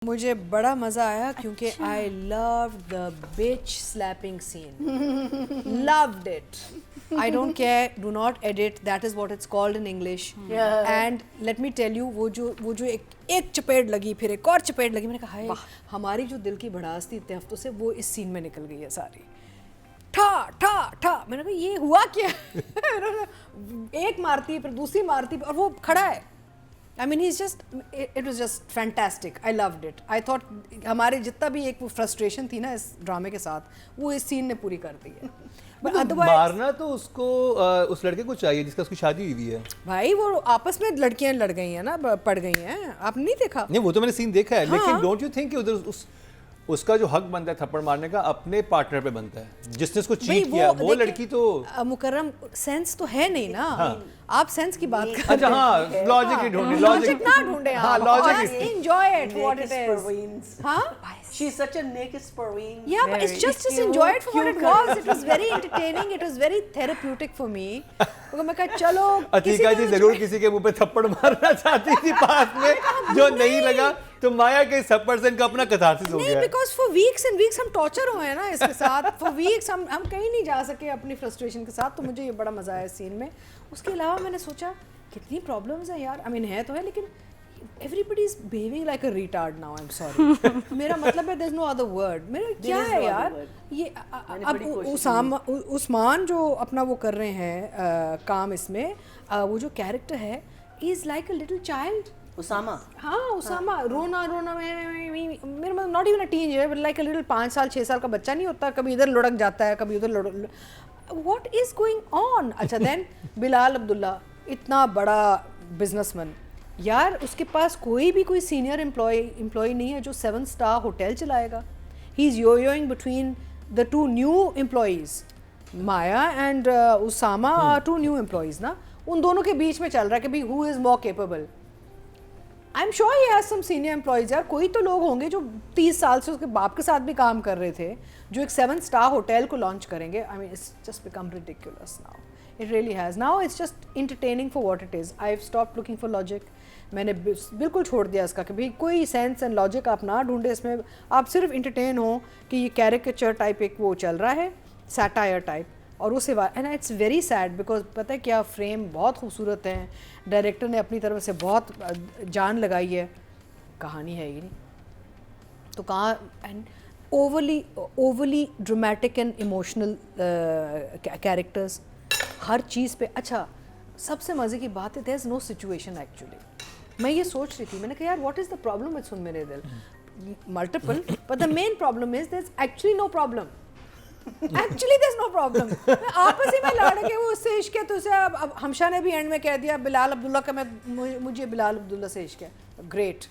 मुझे बड़ा मज़ा आया क्योंकि I love the bitch slapping scene, loved it. I don't care, do not edit, that is what it's called in English. And let me tell you, वो जो एक चपेट लगी, फिर एक और चपेट लगी, मैंने कहा हाय, हमारी जो दिल की भड़ास थी इतने हफ्तों से, वो इस सीन में निकल गई है सारी। ठा ठा ठा, मैंने कहा ये हुआ क्या? एक मारती है, फिर दूसरी मारती है, और वो खड़ा है। I mean, it was just fantastic. I loved it. I thought हमारे जितना भी एक वो frustration थी ना इस ड्रामे के साथ, वो इस सीन ने पूरी कर दी है। But otherwise, मारना तो उसको उस लड़के को चाहिए जिसका उसकी शादी हुई है। भाई वो आपस में लड़कियां लड़ गई हैं ना, पड़ गई हैं, आपने नहीं देखा? नहीं, वो तो मैंने सीन देखा है, लेकिन डोंट यू थिंक कि उधर उसका जो हक बनता है थप्पड़ मारने का अपने पार्टनर पे बनता है, जिसने उसको चीट किया वो लड़की तो मुकर्रम सेंस तो है नहीं ना। आप सेंस की बात कर अच्छा हाँ, लॉजिक ही ढूंढे, लॉजिक ना ढूंढे, हाँ logic enjoy it what it is. हाँ, she's such a naked Parveen. Yeah, but it's just enjoy it for what it was. It was very entertaining. It was very therapeutic for me. तो मैं कहा चलो, अतीका जी जरूर किसी के मुंह पे थप्पड़ मारना चाहती थी पास में, जो नहीं लगा तो माया के इस थप्पड़ से इनका अपना कथारसिस हो गया। नहीं, because for weeks and weeks हम टॉर्चर हुए हैं ना इसके साथ। For weeks हम कहीं नहीं जा सके अपनी फ्रस्ट्रेशन के साथ, तो मुझे ये बड़ा मजा आया इस सीन में। उसके अलावा मैंने सोचा कितनी प्रॉब्लम्स हैं यार। आई मीन है तो है, लेकिन everybody is behaving like a retard now. I'm sorry. मेरा मतलब है there's no other word. मेरा क्या है यार ये अब उस्मान जो अपना वो कर रहे हैं काम इसमें, वो जो कैरेक्टर है is like a little child. Usama, हाँ उसामा, रोना मेरा मतलब not even a teenager but like a little 5 साल 6 साल का बच्चा नहीं होता, कभी इधर लुढ़क जाता है, कभी उधर व्हाट इज गोइंग ऑन। अच्छा देन बिलाल अब्दुल्ला, इतना बड़ा बिजनेसमैन यार, उसके पास कोई सीनियर एम्प्लॉय नहीं है जो 7 स्टार होटल चलाएगा। He is wooing between the 2 new employees, Maya and Usama are 2 new employees ना, उन दोनों के बीच में चल रहा है कि भाई who is more capable. I am sure he has some senior employees यार, कोई तो लोग होंगे जो 30 साल से उसके बाप के साथ भी काम कर रहे थे, जो एक 7 स्टार होटल को लॉन्च करेंगे। I mean it's just become ridiculous now, it really has. Now it's just entertaining for what it is. I have stopped looking for logic. मैंने बिल्कुल छोड़ दिया इसका कि भाई कोई सेंस एंड लॉजिक आप ना ढूंढे इसमें, आप सिर्फ इंटरटेन हो कि ये कैरिकेचर टाइप एक वो चल रहा है, सैटायर टाइप, और उसे and it's very sad because पता है क्या, फ्रेम बहुत खूबसूरत है, डायरेक्टर ने अपनी तरफ से बहुत जान लगाई है, कहानी है ही नहीं तो कहाँ, and overly dramatic and emotional characters हर चीज़ पे। अच्छा सबसे मज़े की बात है, there is no situation actually. मैं ये सोच रही थी, मैंने कहा यार what is the problem with Sun Mere Dil, multiple, but the main problem is there is actually no problem. Actually there is no problem. आपस ही में लड़ के वो उससे इश्क है, तो उसे अब हमशा ने भी एंड में कह दिया बिलाल अब्दुल्ला का, मुझे बिलाल अब्दुल्ला से इश्क है, great,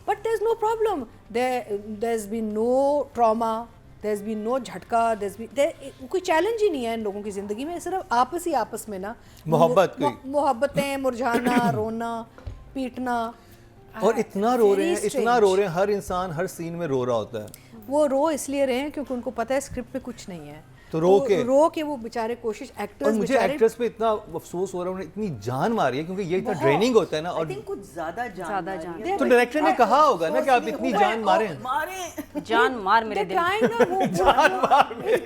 but there is no problem, there is been no trauma, there is been no झटका, कोई चैलेंज ही नहीं है इन लोगों की ज़िंदगी में, सिर्फ आपस में ना मोहब्बतें, मुरझाना, रोना, पीटना। और इतना रो रहे हैं, हर इंसान हर सीन में रो रहा होता है। वो रो इसलिए रहे हैं क्योंकि उनको पता है स्क्रिप्ट पे कुछ नहीं है, तो रो के वो बेचारे कोशिश, एक्टर्स, और मुझे एक्टर्स पे इतना अफसोस हो रहा है, उन्होंने इतनी जान मारी है क्योंकि ये इतना ड्रेनिंग होता है ना, और कुछ ज्यादा जान तो डायरेक्टर ने कहा होगा ना कि आप इतनी जान मारे, जान मार मेरे दिल,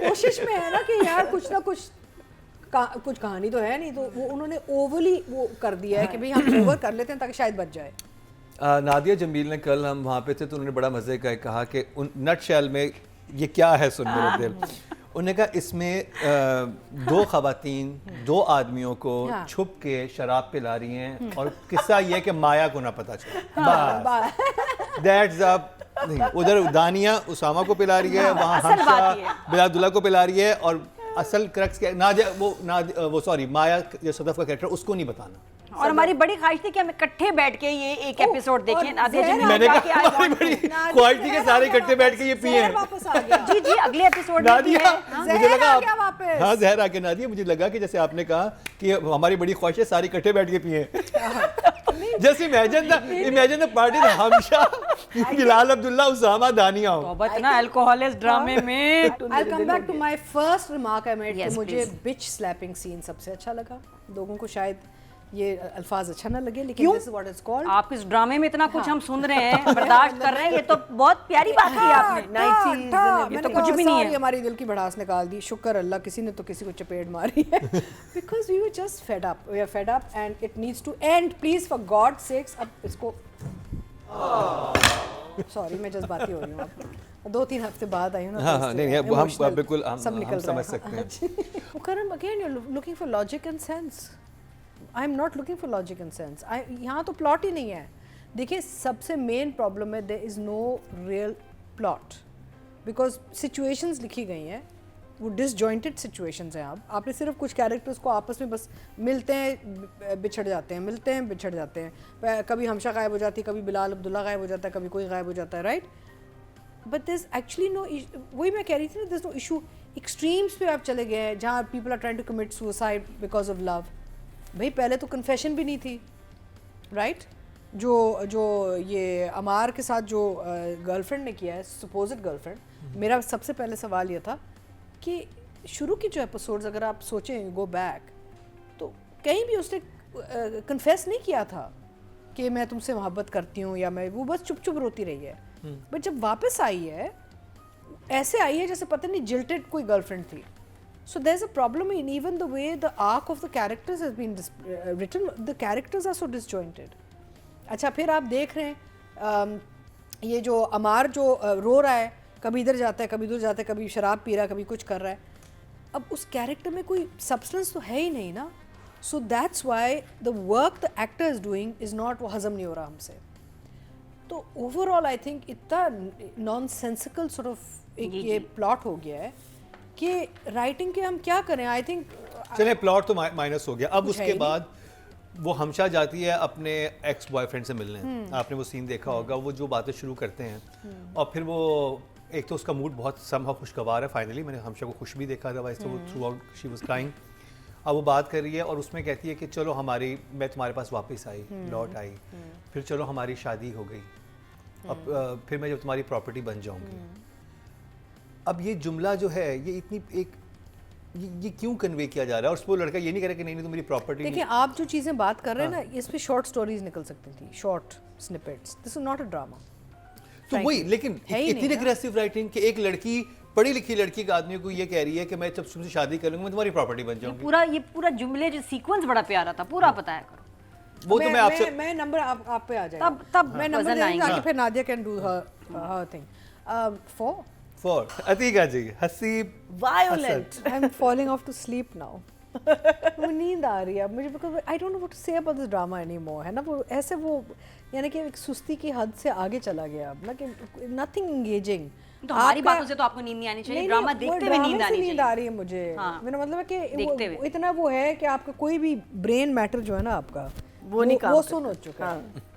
कोशिश में है ना कि यार कुछ ना कुछ कहानी तो है नहीं, तो वो उन्होंने ओवरली वो कर दिया है कि भाई हम ओवर कर लेते हैं ताकि शायद बच जाए। नादिया जमील ने, कल हम वहाँ पे थे तो उन्होंने बड़ा मज़े का कहा कि नट शेल में ये क्या है सुन मेरे दिल। उन्होंने कहा इसमें 2 ख़वातीन 2 आदमियों को छुप के शराब पिला रही हैं, और किस्सा ये है कि माया को ना पता चले, दैट्स अ उधर दानिया उसामा को पिला रही है, वहाँ हमशा बिलाल अब्दुल्ला को पिला रही है, और असल क्रक्स क्या, वो सॉरी माया जो सदफ का कैरेक्टर, उसको नहीं बताना। और हमारी बड़ी ख्वाहिश थी कि हम इकट्ठे बैठ के ये एक एपिसोड देखें। मैंने कहा हमारी बड़ी ख्वाहिश थी कि सारे इकट्ठे बैठ के ये पिए। जी अगले एपिसोड में मुझे लगा हाँ जहर आके नादिया, मुझे लगा कि जैसे आपने कहा कि हमारी बड़ी ख्वाहिश है सारे इकट्ठे बैठ के पिए। जैसे इमेजिन द पार्टी हमशा बिलाल अब्दुल्ला उसामा दानिया हो, बट ना अल्कोहल इस ड्रामे में। I'll come back to my first remark I made कि मुझे बिच स्लैपिंग सीन सबसे अच्छा लगा। लोगों को शायद ये अल्फाज अच्छा ना लगे, लेकिन this is what it's called. आप इस ड्रामे में इतना कुछ हम सुन रहे हैं, बर्दाश्त कर रहे हैं, ये तो बहुत प्यारी बात की आपने। ये तो कुछ भी नहीं है। हमारी दिल की भड़ास निकाल दी, शुक्र अल्लाह किसी ने तो किसी को चपेट मारी है। Because we were just fed up, we are fed up and it needs to end, please for God sakes. अब इसको सॉरी मैं जज्बाती हो रही हूँ, 2-3 हफ्ते बाद आई हूँ ना। हाँ, नहीं, अब हम बिल्कुल सब निकल समझ सकते हैं। Mukarram, again you are looking for logic and sense. I am not looking for logic and sense. यहाँ तो प्लॉट ही नहीं है। देखिए सबसे मेन प्रॉब्लम है there is no real plot, because situations लिखी गई हैं, वो डिसजॉइंटेड सिचुएशंस हैं। आपने सिर्फ कुछ कैरेक्टर्स को आपस में बस मिलते हैं बिछड़ जाते हैं, मिलते हैं बिछड़ जाते हैं। कभी हमशा गायब हो जाती है, कभी बिलाल अब्दुल्ला गायब हो जाता है, कभी कोई गायब हो जाता है, right? But this actually no, वही मैं कह रही थी ना, दिस नो इशू। एक्सट्रीम्स पे आप चले गए हैं जहाँ people are trying to commit suicide because of love. भाई पहले तो कन्फेशन भी नहीं थी, राइट? जो ये अमार के साथ जो गर्लफ्रेंड ने किया है, सुपोज्ड गर्लफ्रेंड, मेरा सबसे पहले सवाल ये था कि शुरू की जो एपिसोड्स अगर आप सोचें, गो बैक, तो कहीं भी उसने कन्फेस नहीं किया था कि मैं तुमसे मोहब्बत करती हूँ, या मैं, वो बस चुप चुप रोती रही है। बट जब वापस आई है, ऐसे आई है जैसे पता नहीं जिल्टेड कोई गर्लफ्रेंड थी। So there's a problem in even the way the arc of the characters has been written. The characters are so disjointed. अच्छा, फिर आप देख रहे हैं ये जो अमार जो रो रहा है, कभी इधर जाता है, कभी उधर जाता है, कभी शराब पी रहा है, कभी कुछ कर रहा है। अब उस कैरेक्टर में कोई सब्सटेंस तो है ही नहीं ना। So that's why the work the actor is doing is not, वो हजम नहीं हो रहा हमसे। तो ओवरऑल आई थिंक इतना नॉनसेंसिकल सॉर्ट ऑफ एक ये प्लॉट हो गया है कि राइटिंग के हम क्या करें। आई थिंक चलिए प्लॉट तो माइनस हो गया। अब उसके बाद वो हमशा जाती है अपने एक्स बॉयफ्रेंड से मिलने। आपने वो सीन देखा होगा, वो जो बातें शुरू करते हैं और फिर वो एक तो उसका मूड बहुत समहा खुशगवार है। फाइनली मैंने हमशा को खुश भी देखा था, वैसे वो through out she was crying. अब वो बात कर रही है और उसमें कहती है कि चलो मैं तुम्हारे पास वापस आई, लौट आई, फिर चलो हमारी शादी हो गई, अब फिर मैं जब तुम्हारी प्रॉपर्टी बन जाऊंगी। अब ये जुमला जो है ये इतनी ये क्यों कन्वे किया जा रहा है? और वो लड़का ये नहीं कह रहा कि नहीं तो मेरी प्रॉपर्टी। देखिए आप जो चीज़ें बात कर रहे हैं ना, इस पे शॉर्ट स्टोरीज निकल सकती थी, short snippets. This is not a drama. तो वही, लेकिन इतनी अग्रेसिव राइटिंग कि एक लड़की, पढ़ी लिखी लड़की का आदमी को ये कह रही है कि मैं जब तुमसे शादी करूंगी मैं तुम्हारी प्रॉपर्टी बन जाऊंगी। ये पूरा जुमले जो सीक्वेंस बड़ा प्यारा था, पूरा बताया करो। वो तो मैं आपसे मैं नंबर आप पे आ जाएगा, तब मैं नंबर देंगे ताकि फिर Nadia can do her thing. For Atiqa ji, Haseeb Violent. I'm falling off to sleep now. वो नींद आ रही है अब मुझे, because I don't know what to say about this drama anymore, है ना? वो ऐसे वो यानी कि एक सुस्ती की हद से आगे चला गया अब ना, कि nothing engaging। तो हमारी बातों से तो आपको नींद नहीं आनी चाहिए, ड्रामा देखते हुए नींद आनी चाहिए। नींद आ रही है मुझे। मेरा मतलब है कि वो इतना वो है कि आपका कोई भी ब्रेन मैटर जो है ना आपका, वो सुन हो चुका है।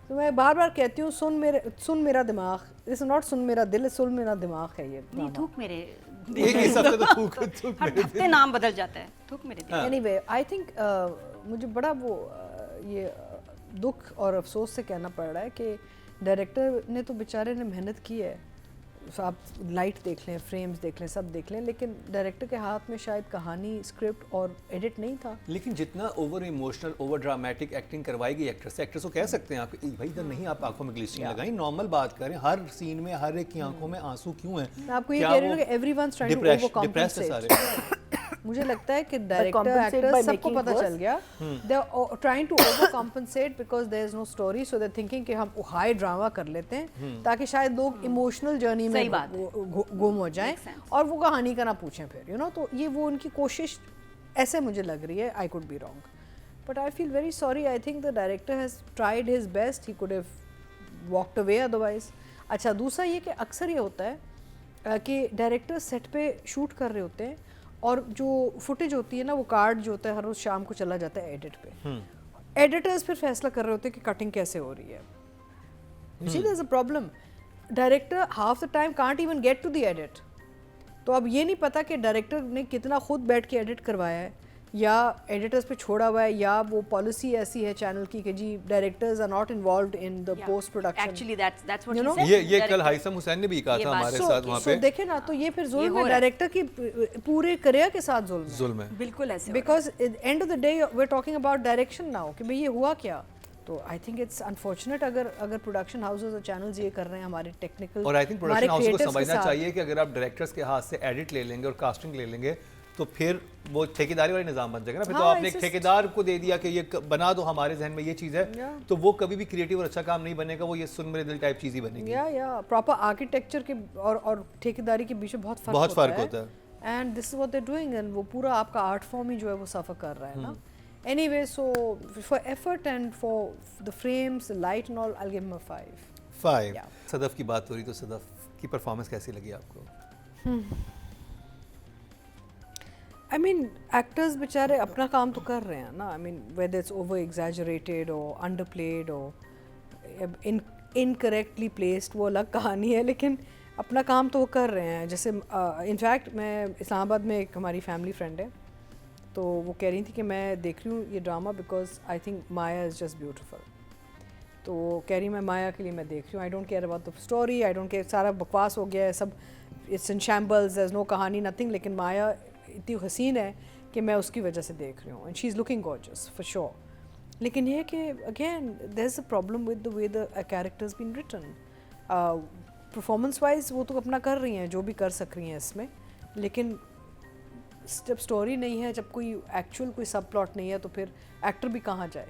तो मैं बार बार कहती हूँ, सुन मेरा दिमाग, इट्स नॉट सुन मेरा दिल, सुन मेरा दिमाग है ये। नहीं, थूक मेरे एक हफ्ते तो थूक हर हफ्ते नाम बदल जाता है, थूक मेरे दिल। एनीवे आई थिंक मुझे बड़ा वो ये दुख और अफसोस से कहना पड़ रहा है कि डायरेक्टर ने तो बेचारे ने मेहनत की है। आप लाइट देख लें, फ्रेम्स देख लें, सब देख लें, लेकिन डायरेक्टर के हाथ में शायद कहानी, स्क्रिप्ट और एडिट नहीं था। लेकिन जितना over emotional, over dramatic acting करवाई गई एक्ट्रेस को कह सकते हैं आप भाई इधर नहीं, आप आंखों में ग्लिसरीन लगाएं, नॉर्मल बात करें। हर सीन में हर एक की आंखों में आंसू क्यों हैं? मैं आपको ये कह रही हूँ कि एवरीवनस ट्राइंग टू ओवरकॉम्पेंसेट। मुझे लगता है कि डायरेक्टर एक्टर सबको पता चल गया, they are trying to overcompensate because there is no story, so they are thinking कि हम हाई ड्रामा कर लेते हैं ताकि शायद लोग इमोशनल जर्नी में गुम हो जाएं और वो कहानी का ना पूछें फिर, यू नो। तो ये वो उनकी कोशिश ऐसे मुझे लग रही है। I could be wrong, but I feel very sorry. I think the director has tried his best, he could have walked away otherwise. अच्छा, दूसरा ये कि अक्सर ये होता है कि डायरेक्टर सेट पे शूट कर रहे होते हैं और जो फुटेज होती है ना, वो कार्ड जो होता है हर रोज शाम को चला जाता है एडिट पे। एडिटर्स फिर फैसला कर रहे होते हैं कि कटिंग कैसे हो रही है। You see there is a problem, director half the time can't even get to the edit. तो अब ये नहीं पता कि डायरेक्टर ने कितना खुद बैठ के एडिट करवाया है, या एडिटर्स पे छोड़ा हुआ है, या वो पॉलिसी ऐसी है चैनल की कि जी directors are not involved in the post production. Actually that's what You know? ये कल हाइसम हुसैन ने भी कहा ये था बात- हमारे सो साथ वहाँ पे देखे ना, तो ये फिर जुल्म हो है, रहा है। डायरेक्टर की पूरे करियर के साथ जुल्म है। जुल्म है। बिल्कुल ऐसे because end of the day we are talking about direction now कि भाई ये हुआ क्या। तो आई थिंक इट्स अनफॉर्चुनेट अगर प्रोडक्शन हाउसेस और चैनल्स ये कर रहे हैं हमारे टेक्निकल, और आई थिंक प्रोडक्शन हाउस को समझना चाहिए कि अगर आप डायरेक्टर्स के हाथ से एडिट ले लेंगे और कास्टिंग ले लेंगे तो फिर वो ठेकेदारी वाला निज़ाम बन जाएगा ना। फिर तो हाँ, आपने एक it's ठेकेदार को दे दिया कि ये बना दो, हमारे जहन में ये चीज़ है, Yeah. तो वो कभी भी क्रिएटिव और अच्छा काम नहीं बनेगा, वो ये सुन मेरे दिल टाइप चीज़ ही बनेगी। या प्रॉपर आर्किटेक्चर के और ठेकेदारी के बीच में बहुत फ़र्क होता है। And this is what they are doing, and वो पूरा आपका आर्ट फॉर्म ही जो है वो सफ़र कर रहा है ना। Anyway, so for effort and for the frames, light and all, I will give him a 5। Yeah. Sadaf की बात हो रही, तो सदफ की परफॉर्मेंस कैसी लगी आपको? आई मीन एक्टर्स बेचारे अपना काम तो कर रहे हैं ना। I mean whether it's over exaggerated और अंडरप्लेड और इनकरेक्टली प्लेस्ड, वो अलग कहानी है, लेकिन अपना काम तो वो कर रहे हैं। जैसे इनफैक्ट मैं इस्लामाबाद में एक हमारी फैमिली फ्रेंड है, तो वो कह रही थी कि मैं देख रही हूँ ये drama because I think Maya is just beautiful. तो कह रही मैं माया के लिए मैं देख रही हूँ, I don't care about the story, I don't care, सारा बकवास हो गया है सब, it's in shambles, there is no कहानी, नथिंग, लेकिन माया इतनी हसीन है कि मैं उसकी वजह से देख रही हूँ, and she is looking gorgeous for sure. लेकिन ये है कि again there is a problem with the way the characters been written. Performance wise वो तो अपना कर रही हैं जो भी कर सक रही हैं इसमें, लेकिन जब स्टोरी नहीं है, जब कोई एक्चुअल कोई सब प्लॉट नहीं है, तो फिर एक्टर भी कहाँ जाए।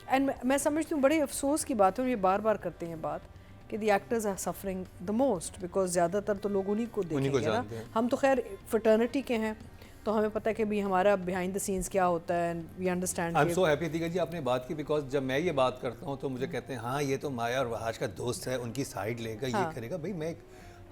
एंड मैं समझती हूँ बड़े अफसोस की बात है, और ये बार बार करते हैं बात कि the actors are suffering the most, because ज़्यादातर तो लोग उन्हीं को देखेंगे ना। हम तो खैर फ्रेटर्निटी के हैं, तो हमें पता है कि भी हमारा बिहाइंड द सीन्स क्या होता है, and we understand. I am so happy Atiqa ji आपने बात की, बिकॉज जब मैं ये बात करता हूँ तो मुझे कहते हैं हाँ ये तो माया और वहाज का दोस्त है, उनकी साइड लेगा, ये करेगा। भाई मैं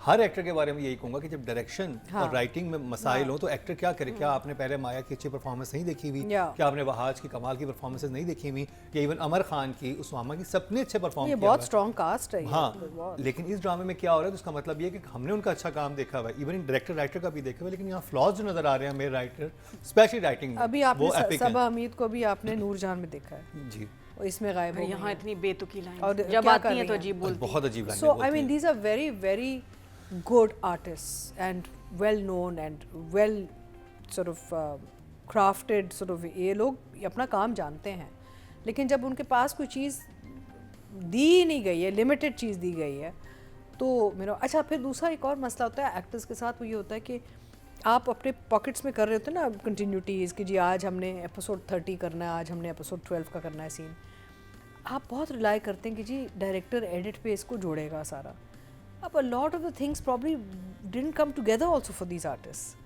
हर एक्टर के बारे में यही कहूँगा कि जब डायरेक्शन और राइटिंग में मसाइल हो तो एक्टर क्या करे। क्या आपने पहले माया की अच्छी परफॉर्मेंस नहीं देखी हुई? क्या आपने वहाज की कमाल की परफॉर्मेंसेस नहीं देखी हुई? या इवन अमर खान की, उस्मामा की, सबने अच्छे परफॉर्म किया। बहुत स्ट्रॉन्ग कास्ट है। हाँ, लेकिन इस ड्रामे में क्या हो रहा है, तो उसका मतलब ये है कि हमने उनका अच्छा काम देखा हुआ है, इवन डायरेक्टर राइटर का भी देखा हुआ है, लेकिन यहाँ फ्लॉज जो नजर आ रहे हैं मेरे राइटर स्पेशली राइटिंग में, अभी आपने सबा हमीद को भी आपने नूरजहान में देखा है जी, और इसमें गायब हो यहाँ इतनी बेतुकी लाइन और जब क्या आती कर हैं तो रही अजीब बोलती बहुत अजीब हैं। So I mean these are very very good artists and well known and well sort of crafted sort of, ये लोग अपना काम जानते हैं, लेकिन जब उनके पास कोई चीज़ दी नहीं गई है, लिमिटेड चीज़ दी गई है, तो मेरा अच्छा। फिर दूसरा एक और मसला होता है एक्टर्स के साथ, वो ये होता है कि आप अपने पॉकेट्स में कर रहे होते हैं ना कंटिन्यूटीज़, कि जी आज हमने एपिसोड 30 करना है, आज हमने एपिसोड 12 का करना है सीन। आप बहुत रिलाई करते हैं कि जी डायरेक्टर एडिट पे इसको जोड़ेगा सारा। अब a lot of the things probably didn't come together also for these artists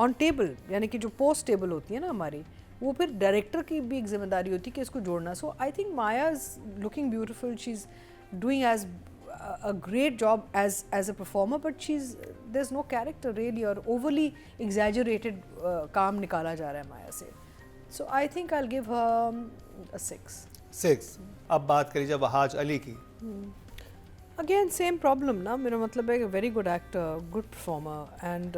on table, यानी कि जो पोस्ट टेबल होती है ना हमारी, वो फिर डायरेक्टर की भी एक जिम्मेदारी होती है कि इसको जोड़ना। So I think Maya is looking beautiful, she is doing as a great job as a performer, but there's no character really, और overly exaggerated काम निकाला जा रहा है माया से। So I think I'll give her a 6. अब बात करिए जब वहाज अली की। Again same problem ना, मेरा मतलब है कि very good actor, good performer, and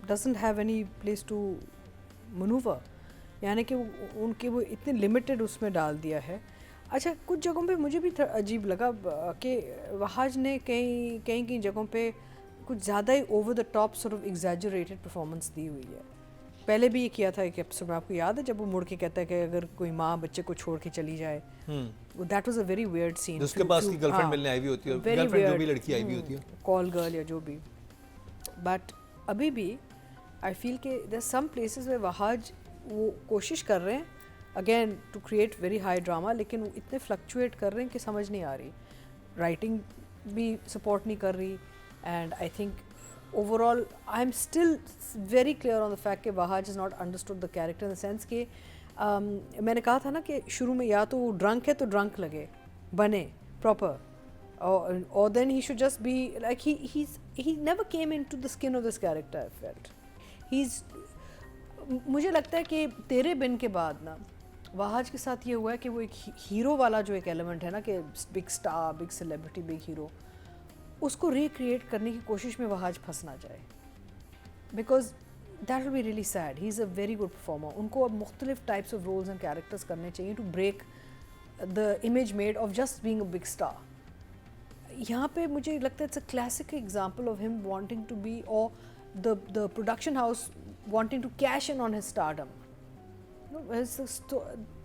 doesn't have any place to maneuver, यानी कि उनके वो इतने लिमिटेड उसमें डाल दिया है। अच्छा, कुछ जगहों पे मुझे भी अजीब लगा कि वहाज ने कई जगहों पे कुछ ज़्यादा ही over the top sort of exaggerated performance दी हुई है। पहले भी ये किया था एक एपिसोड में, आपको याद है जब वो मुड़ के कहता है कि अगर कोई माँ बच्चे को छोड़ के चली जाए, that was a very weird scene. उसके पास की गर्लफ्रेंड मिलने आई हुई होती है, गर्लफ्रेंड जो भी लड़की आई हुई होती है, कॉल गर्ल या जो भी। बट अभी भी आई फील कि देयर सम प्लेसेस में वहाज वो कोशिश कर रहे हैं again to create very high drama, लेकिन वो इतने फ्लक्चुएट कर रहे हैं कि समझ नहीं आ रही, राइटिंग भी सपोर्ट नहीं कर रही। And I think overall I'm still very clear on the fact कि Wahaj has not understood the character in the sense कि मैंने कहा था ना कि शुरू में या तो वो ड्रंक है तो ड्रंक लगे बने proper, or then he should just be like he never came into the skin of this character. I felt मुझे लगता है कि तेरे बिन के बाद ना वहाज के साथ ये हुआ है कि वो एक हीरो वाला जो एक एलिमेंट है ना कि big star, big celebrity, big hero, उसको रिक्रिएट करने की कोशिश में वहाज फंस ना जाए, because that will be really sad. He's a very good performer. उनको अब मुख्तलिफ types of roles and characters करने चाहिए to break the image made of just being a big star. यहाँ पे मुझे लगता है it's a classic example of him wanting to be, or the production house wanting to cash in on his stardom. No,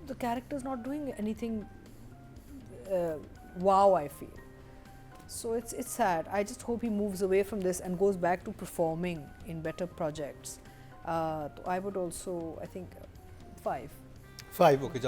the character is not doing anything wow, I feel. So it's sad. I just hope he moves away from this and goes back to performing in better projects. I would also, I think, 5. 5, okay.